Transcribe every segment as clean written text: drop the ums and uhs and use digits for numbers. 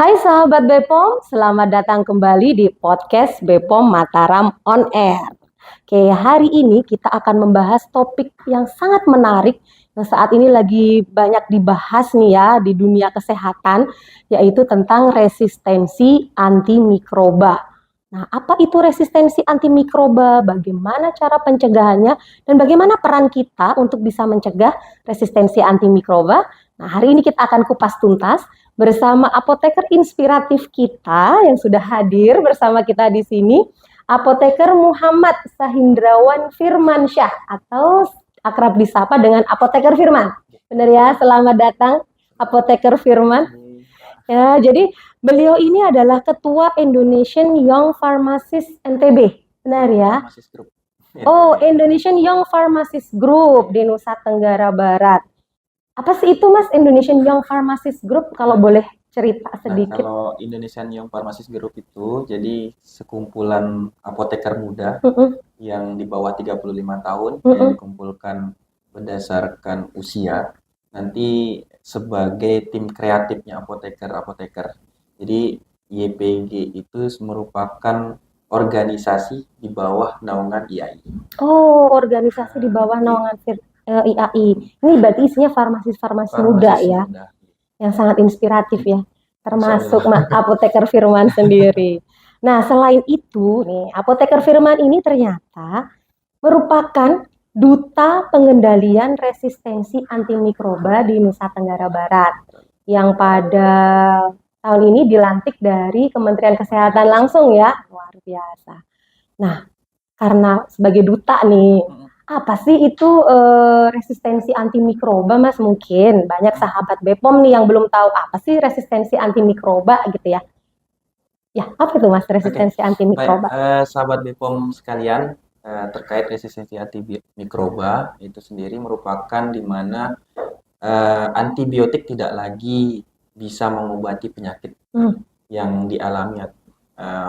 Hai sahabat Bepom, selamat datang kembali di podcast Bepom Mataram On Air. Oke, hari ini kita akan membahas topik yang sangat menarik yang saat ini lagi banyak dibahas nih ya di dunia kesehatan, yaitu tentang resistensi antimikroba. Nah, apa itu resistensi antimikroba? Bagaimana cara pencegahannya? Dan bagaimana peran kita untuk bisa mencegah resistensi antimikroba? Nah, hari ini kita akan kupas tuntas bersama apoteker inspiratif kita yang sudah hadir bersama kita di sini, Apoteker Muhammad Sahindrawan Firmansyah atau akrab disapa dengan Apoteker Firman. Benar ya? Selamat datang Apoteker Firman. Ya, jadi beliau ini adalah Ketua Indonesian Young Pharmacist NTB. Benar ya? Pharmacist Group. Oh, Indonesian Young Pharmacist Group di Nusa Tenggara Barat. Apa sih itu Mas Indonesian Young Pharmacist Group? Kalau boleh cerita sedikit. Kalau Indonesian Young Pharmacist Group itu jadi sekumpulan apoteker muda yang di bawah 35 tahun yang dikumpulkan berdasarkan usia. Nanti sebagai tim kreatifnya apoteker-apoteker. Jadi YPG itu merupakan organisasi di bawah naungan IAI. Oh, organisasi di bawah naungan IAI. Ini berarti isinya farmasis-farmasi muda ya, yang sangat inspiratif ya, termasuk Apoteker Firman sendiri. Nah, selain itu nih, Apoteker Firman ini ternyata merupakan Duta Pengendalian Resistensi Antimikroba di Nusa Tenggara Barat, yang pada tahun ini dilantik dari Kementerian Kesehatan langsung ya, luar biasa. Nah, karena sebagai duta nih, apa sih itu resistensi antimikroba Mas? Mungkin banyak sahabat Bepom nih yang belum tahu apa sih resistensi antimikroba gitu ya. Ya, apa itu Mas resistensi antimikroba? Baik, sahabat Bepom sekalian, terkait resistensi antimikroba itu sendiri merupakan di mana antibiotik tidak lagi bisa mengobati penyakit yang dialami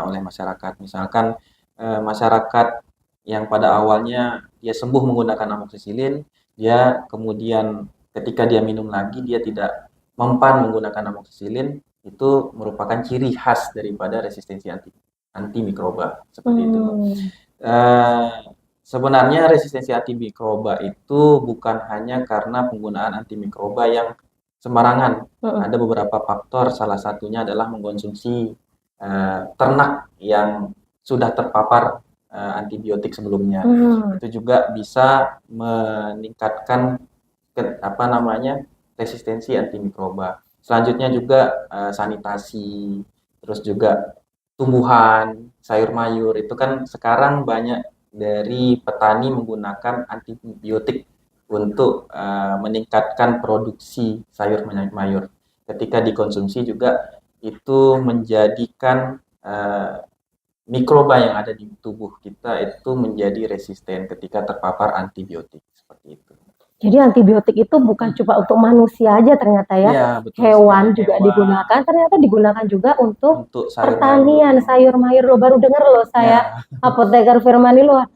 oleh masyarakat. Misalkan masyarakat yang pada awalnya dia sembuh menggunakan amoxicillin, dia kemudian ketika dia minum lagi dia tidak mempan menggunakan amoxicillin, itu merupakan ciri khas daripada resistensi antimikroba seperti itu. Sebenarnya resistensi antimikroba itu bukan hanya karena penggunaan antimikroba yang sembarangan. Ada beberapa faktor, salah satunya adalah mengkonsumsi ternak yang sudah terpapar antibiotik sebelumnya. Itu juga bisa meningkatkan resistensi antimikroba. Selanjutnya juga sanitasi, terus juga tumbuhan, sayur mayur itu kan sekarang banyak dari petani menggunakan antibiotik untuk meningkatkan produksi sayur mayur. Ketika dikonsumsi juga itu menjadikan mikroba yang ada di tubuh kita itu menjadi resisten ketika terpapar antibiotik seperti itu. Jadi antibiotik itu bukan cuma untuk manusia aja ternyata ya, Ya betul, hewan juga digunakan, ternyata digunakan juga untuk sayur pertanian, sayur mayur. Lo baru dengar loh saya, Apoteker Firman ini loh,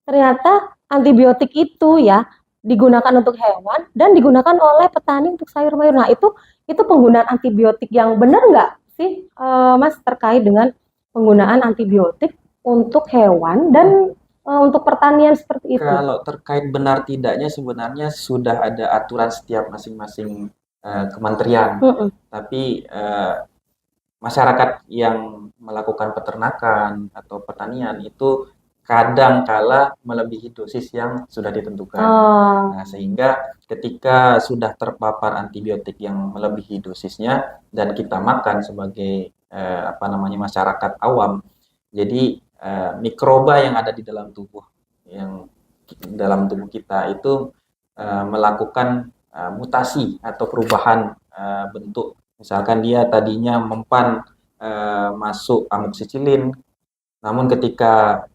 ternyata antibiotik itu ya digunakan untuk hewan dan digunakan oleh petani untuk sayur mayur. Nah itu penggunaan antibiotik yang benar nggak sih Mas terkait dengan penggunaan antibiotik untuk hewan dan untuk pertanian seperti itu? Kalau terkait benar tidaknya sebenarnya sudah ada aturan setiap masing-masing kementerian. Tapi masyarakat yang melakukan peternakan atau pertanian itu kadang kala melebihi dosis yang sudah ditentukan. Nah, sehingga ketika sudah terpapar antibiotik yang melebihi dosisnya dan kita makan sebagai masyarakat awam, jadi mikroba yang ada di dalam tubuh kita itu melakukan mutasi atau perubahan bentuk. Misalkan dia tadinya mempan masuk amoxicillin, namun ketika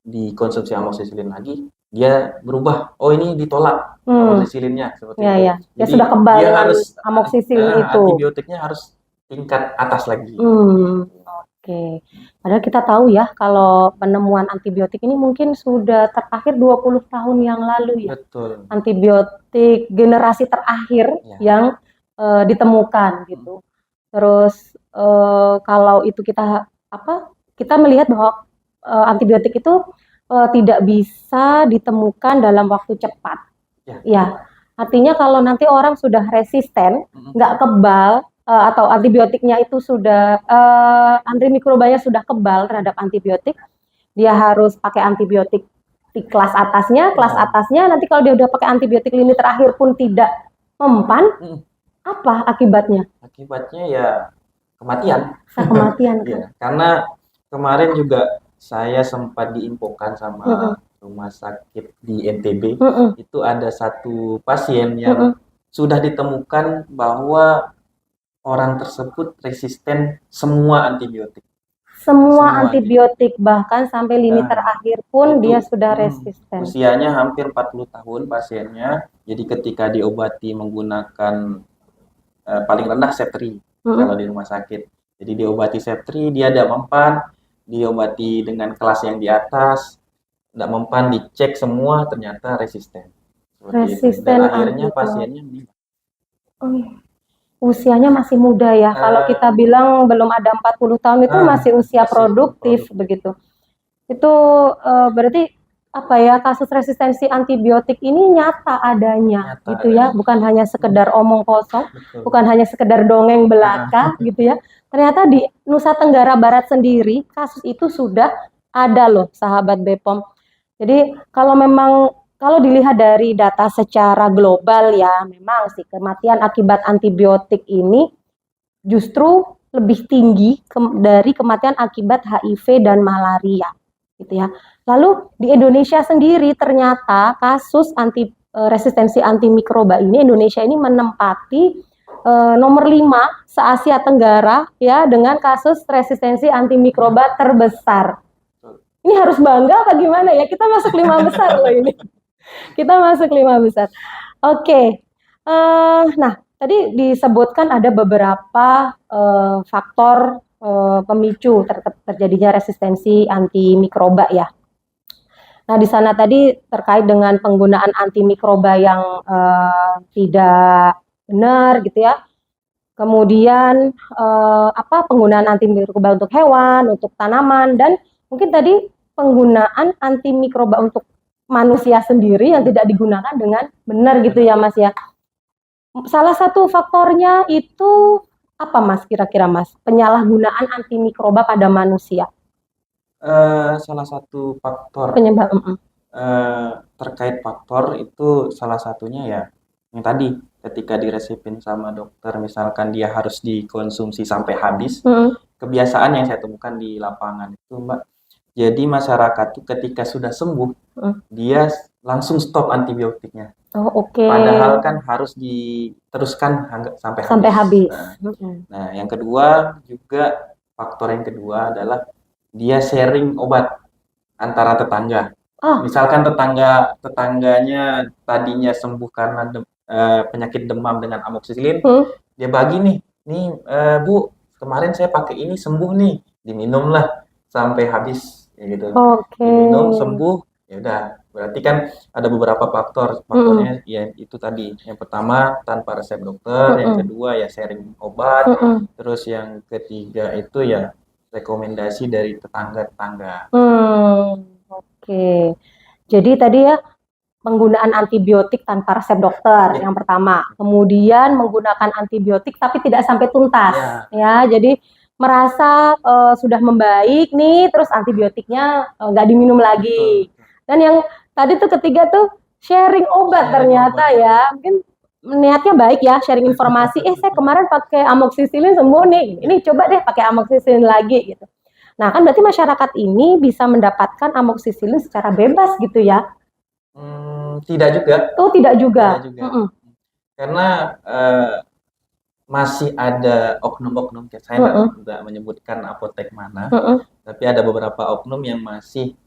dikonsumsi amoxicillin lagi, dia berubah. Oh, ini ditolak amoxicillinnya seperti itu. Ya. Jadi sudah kebal dia harus amoxicillin itu. Antibiotiknya harus tingkat atas lagi. Oke. Padahal kita tahu ya kalau penemuan antibiotik ini mungkin sudah terakhir 20 tahun yang lalu ya. Betul. Antibiotik generasi terakhir yang ditemukan gitu. Terus kalau itu kita melihat bahwa antibiotik itu tidak bisa ditemukan dalam waktu cepat. Ya. Ya, artinya kalau nanti orang sudah resisten, nggak kebal, atau antibiotiknya itu sudah antimikrobanya sudah kebal terhadap antibiotik, dia harus pakai antibiotik di kelas atasnya nanti kalau dia udah pakai antibiotik lini terakhir pun tidak mempan, apa akibatnya? Akibatnya ya kematian. Kematian kan? Ya, karena kemarin juga saya sempat diinfokan sama rumah sakit di NTB, itu ada satu pasien yang sudah ditemukan bahwa orang tersebut resisten semua antibiotik. Semua antibiotik, bahkan sampai lini terakhir pun itu, dia sudah resisten. Usianya hampir 40 tahun pasiennya, jadi ketika diobati menggunakan paling rendah Septri kalau di rumah sakit. Jadi diobati Septri, dia tidak mempan, diobati dengan kelas yang di atas, tidak mempan, dicek semua ternyata resisten. Dan akhirnya pasiennya meninggal. Usianya masih muda ya. Kalau kita bilang belum ada 40 tahun itu masih usia produktif begitu. Itu berarti apa ya, kasus resistensi antibiotik ini nyata adanya gitu ya, bukan hanya sekedar omong kosong, bukan hanya sekedar dongeng belaka gitu ya. Ternyata di Nusa Tenggara Barat sendiri kasus itu sudah ada loh, sahabat Bepom. Jadi kalau dilihat dari data secara global ya, memang sih kematian akibat antibiotik ini justru lebih tinggi dari kematian akibat HIV dan malaria, gitu ya. Lalu di Indonesia sendiri ternyata kasus resistensi antimikroba ini, Indonesia ini menempati nomor 5 se-Asia Tenggara ya, dengan kasus resistensi antimikroba terbesar. Ini harus bangga apa gimana ya? Kita masuk 5 besar loh ini. Kita masuk 5 besar. Oke. Nah, tadi disebutkan ada beberapa faktor pemicu terjadinya resistensi antimikroba ya. Nah, di sana tadi terkait dengan penggunaan antimikroba yang tidak benar gitu ya. Kemudian penggunaan antimikroba untuk hewan, untuk tanaman, dan mungkin tadi penggunaan antimikroba untuk manusia sendiri yang tidak digunakan dengan benar gitu ya Mas ya. Salah satu faktornya itu apa Mas, kira-kira Mas? Penyalahgunaan antimikroba pada manusia. Salah satu faktor penyebab terkait faktor itu salah satunya ya yang tadi ketika diresepin sama dokter, misalkan dia harus dikonsumsi sampai habis. Kebiasaan yang saya temukan di lapangan itu Mbak, jadi masyarakat tuh ketika sudah sembuh dia langsung stop antibiotiknya. Padahal kan harus diteruskan sampai habis. Nah, yang kedua juga, faktor yang kedua adalah dia sharing obat antara tetangga. Misalkan tetangganya tadinya sembuh karena penyakit demam dengan amoxicillin, dia bagi nih Bu, kemarin saya pakai ini sembuh nih, diminumlah sampai habis gitu. Diminum sembuh, ya udah. Berarti kan ada beberapa faktornya ya itu tadi. Yang pertama tanpa resep dokter, yang kedua ya sharing obat, terus yang ketiga itu ya rekomendasi dari tetangga-tetangga. Jadi tadi ya penggunaan antibiotik tanpa resep dokter yang pertama, kemudian menggunakan antibiotik tapi tidak sampai tuntas ya. Jadi merasa sudah membaik nih, terus antibiotiknya nggak diminum lagi. Dan yang tadi tuh ketiga tuh sharing obat ternyata ya, mungkin niatnya baik ya, sharing informasi. Saya kemarin pakai amoxicillin sembuh nih, ini coba deh pakai amoxicillin lagi gitu. Nah kan berarti masyarakat ini bisa mendapatkan amoxicillin secara bebas gitu ya? Tidak juga. Tidak juga. Karena masih ada oknum-oknum, saya tidak menyebutkan apotek mana, tapi ada beberapa oknum yang masih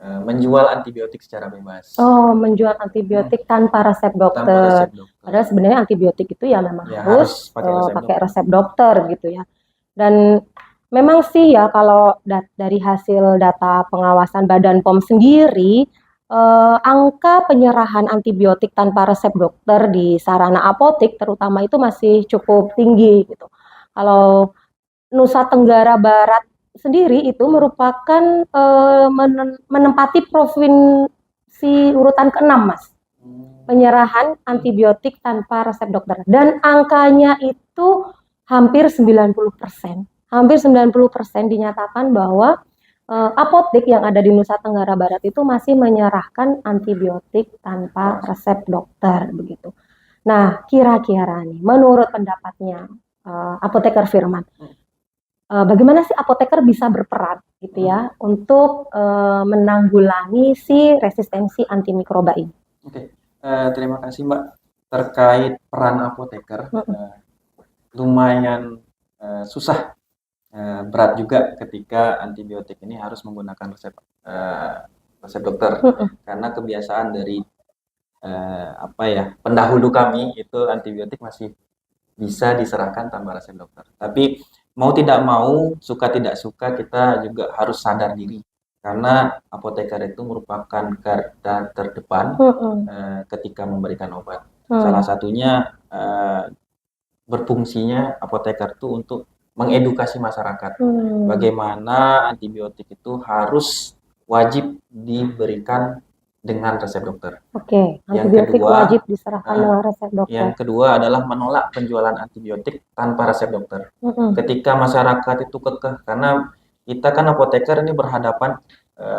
menjual antibiotik secara bebas. Menjual antibiotik tanpa resep dokter. Padahal sebenarnya antibiotik itu ya memang harus pakai resep dokter gitu ya. Dan memang sih ya kalau dari hasil data pengawasan Badan POM sendiri, angka penyerahan antibiotik tanpa resep dokter di sarana apotek terutama itu masih cukup tinggi gitu. Kalau Nusa Tenggara Barat sendiri itu merupakan menempati provinsi urutan ke-6, Mas. Penyerahan antibiotik tanpa resep dokter. Dan angkanya itu hampir 90%. Hampir 90% dinyatakan bahwa apotek yang ada di Nusa Tenggara Barat itu masih menyerahkan antibiotik tanpa resep dokter begitu. Nah, kira-kira nih, menurut pendapatnya Apoteker Firman, bagaimana sih apoteker bisa berperan gitu ya untuk menanggulangi si resistensi antimikroba ini? Oke, terima kasih Mbak. Terkait peran apoteker, lumayan susah, berat juga ketika antibiotik ini harus menggunakan resep dokter, karena kebiasaan dari pendahulu kami itu antibiotik masih bisa diserahkan tanpa resep dokter. Tapi mau tidak mau, suka tidak suka, kita juga harus sadar diri karena apoteker itu merupakan garda terdepan ketika memberikan obat. Salah satunya berfungsinya apoteker itu untuk mengedukasi masyarakat bagaimana antibiotik itu harus wajib diberikan dengan resep dokter. Oke, antibiotik wajib diserahkan dengan resep dokter. Yang kedua adalah menolak penjualan antibiotik tanpa resep dokter. Ketika masyarakat itu kekeh, karena kita kan apoteker ini berhadapan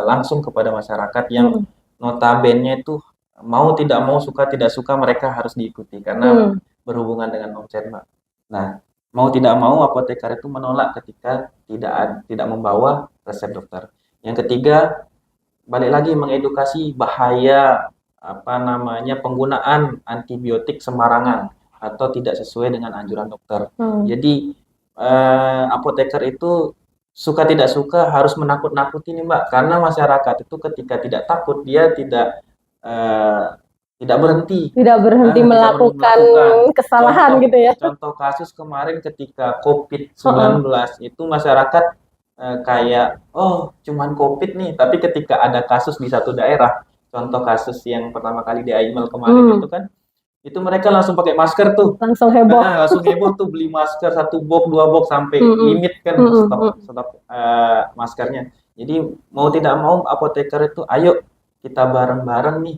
langsung kepada masyarakat yang notabene itu mau tidak mau, suka tidak suka, mereka harus diikuti karena berhubungan dengan omset, Mbak. Nah, mau tidak mau apoteker itu menolak ketika tidak membawa resep dokter. Yang ketiga, balik lagi mengedukasi bahaya penggunaan antibiotik sembarangan atau tidak sesuai dengan anjuran dokter. Jadi apoteker itu suka tidak suka harus menakut-nakuti nih Mbak, karena masyarakat itu ketika tidak takut dia tidak berhenti melakukan kesalahan gitu ya. Contoh kasus kemarin ketika COVID-19 itu masyarakat kayak cuman COVID nih, tapi ketika ada kasus di satu daerah, contoh kasus yang pertama kali di Aimal kemarin itu kan, itu mereka langsung pakai masker tuh, langsung heboh tuh, beli masker 1 box 2 box sampai limit kan stok maskernya. Jadi mau tidak mau apoteker itu ayo kita bareng-bareng nih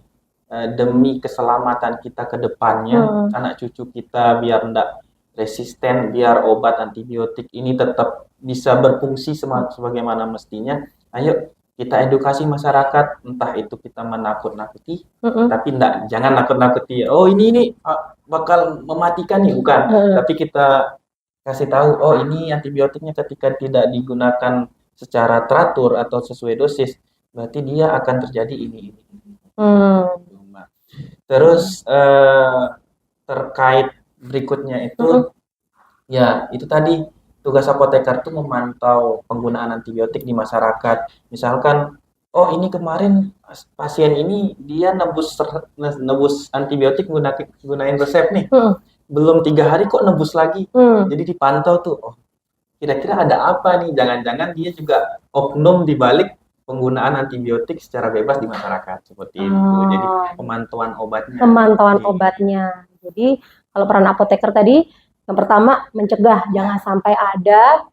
demi keselamatan kita ke depannya, anak cucu kita biar enggak resisten, biar obat antibiotik ini tetap bisa berfungsi sebagaimana mestinya. Ayo kita edukasi masyarakat, entah itu kita menakut-nakuti, tapi jangan nakut-nakuti. Oh ini bakal mematikan nih, bukan. Tapi kita kasih tahu, oh ini antibiotiknya ketika tidak digunakan secara teratur atau sesuai dosis, berarti dia akan terjadi ini. Terus terkait berikutnya itu, ya itu tadi tugas apoteker itu memantau penggunaan antibiotik di masyarakat. Misalkan, oh ini kemarin pasien ini dia nebus antibiotik gunain resep nih, belum 3 hari kok nebus lagi. Jadi dipantau tuh, oh kira-kira ada apa nih? Jangan-jangan dia juga oknum di balik penggunaan antibiotik secara bebas di masyarakat, seperti itu. Jadi pemantauan obatnya. Jadi kalau peran apoteker tadi, yang pertama mencegah jangan sampai ada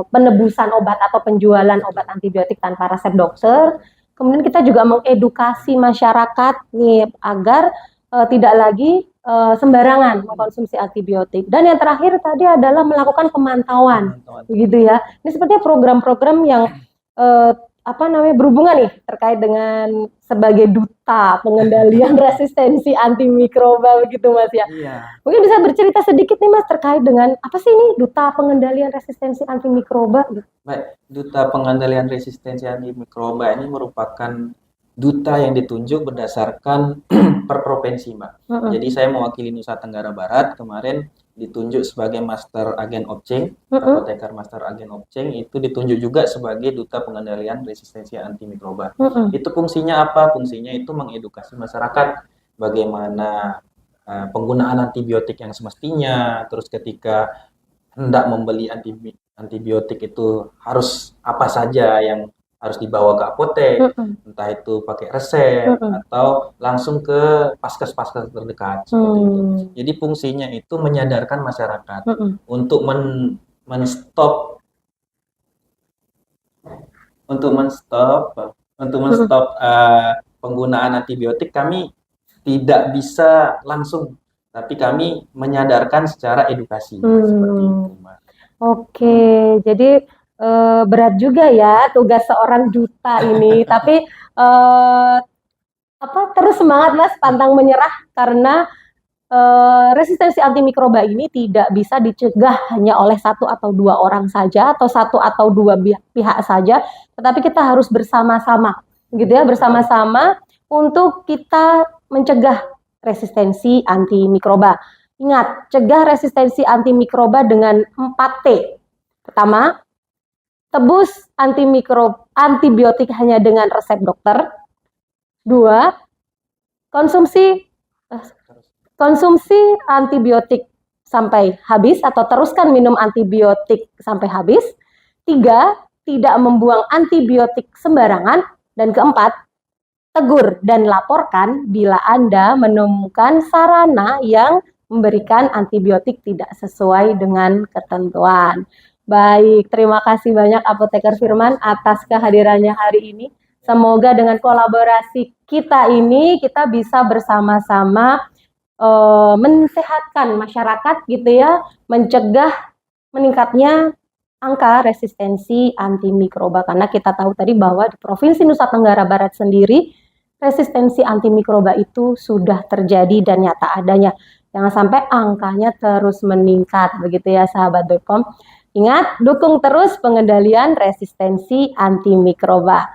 penebusan obat atau penjualan obat antibiotik tanpa resep dokter. Kemudian kita juga mengedukasi masyarakat nih agar tidak lagi sembarangan mengkonsumsi antibiotik. Dan yang terakhir tadi adalah melakukan pemantauan, begitu ya. Ini sepertinya program-program yang berhubungan nih terkait dengan sebagai duta pengendalian resistensi antimikroba begitu Mas ya. Iya. Mungkin bisa bercerita sedikit nih Mas terkait dengan apa sih ini duta pengendalian resistensi antimikroba gitu. Baik, duta pengendalian resistensi antimikroba ini merupakan duta yang ditunjuk berdasarkan per provinsi, Mbak. Jadi saya mewakili Nusa Tenggara Barat, kemarin ditunjuk sebagai Master Agen of Change, apoteker Master Agen of Change itu ditunjuk juga sebagai duta pengendalian resistensi antimikroba. Itu fungsinya apa? Fungsinya itu mengedukasi masyarakat bagaimana penggunaan antibiotik yang semestinya, terus ketika hendak membeli antibiotik itu harus apa saja yang harus dibawa ke apotek, entah itu pakai resep atau langsung ke paskes-paskes terdekat seperti itu. Jadi fungsinya itu menyadarkan masyarakat untuk menstop untuk menstop penggunaan antibiotik, kami tidak bisa langsung, tapi kami menyadarkan secara edukasi seperti itu, Mbak. Oke, jadi berat juga ya tugas seorang duta ini, tapi terus semangat Mas, pantang menyerah karena resistensi antimikroba ini tidak bisa dicegah hanya oleh satu atau dua orang saja atau satu atau dua pihak saja, tetapi kita harus bersama-sama, gitu ya, bersama-sama untuk kita mencegah resistensi antimikroba. Ingat, cegah resistensi antimikroba dengan 4T. Pertama, tebus antibiotik hanya dengan resep dokter. Dua, konsumsi antibiotik sampai habis atau teruskan minum antibiotik sampai habis. Tiga, tidak membuang antibiotik sembarangan. Dan keempat, tegur dan laporkan bila Anda menemukan sarana yang memberikan antibiotik tidak sesuai dengan ketentuan. Baik, terima kasih banyak Apoteker Firman atas kehadirannya hari ini. Semoga dengan kolaborasi kita ini kita bisa bersama-sama mensehatkan masyarakat gitu ya, mencegah meningkatnya angka resistensi antimikroba, karena kita tahu tadi bahwa di Provinsi Nusa Tenggara Barat sendiri resistensi antimikroba itu sudah terjadi dan nyata adanya. Jangan sampai angkanya terus meningkat begitu ya sahabat BPOM. Ingat, dukung terus pengendalian resistensi antimikroba.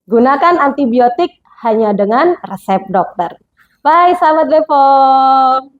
Gunakan antibiotik hanya dengan resep dokter. Bye sahabat BPOM.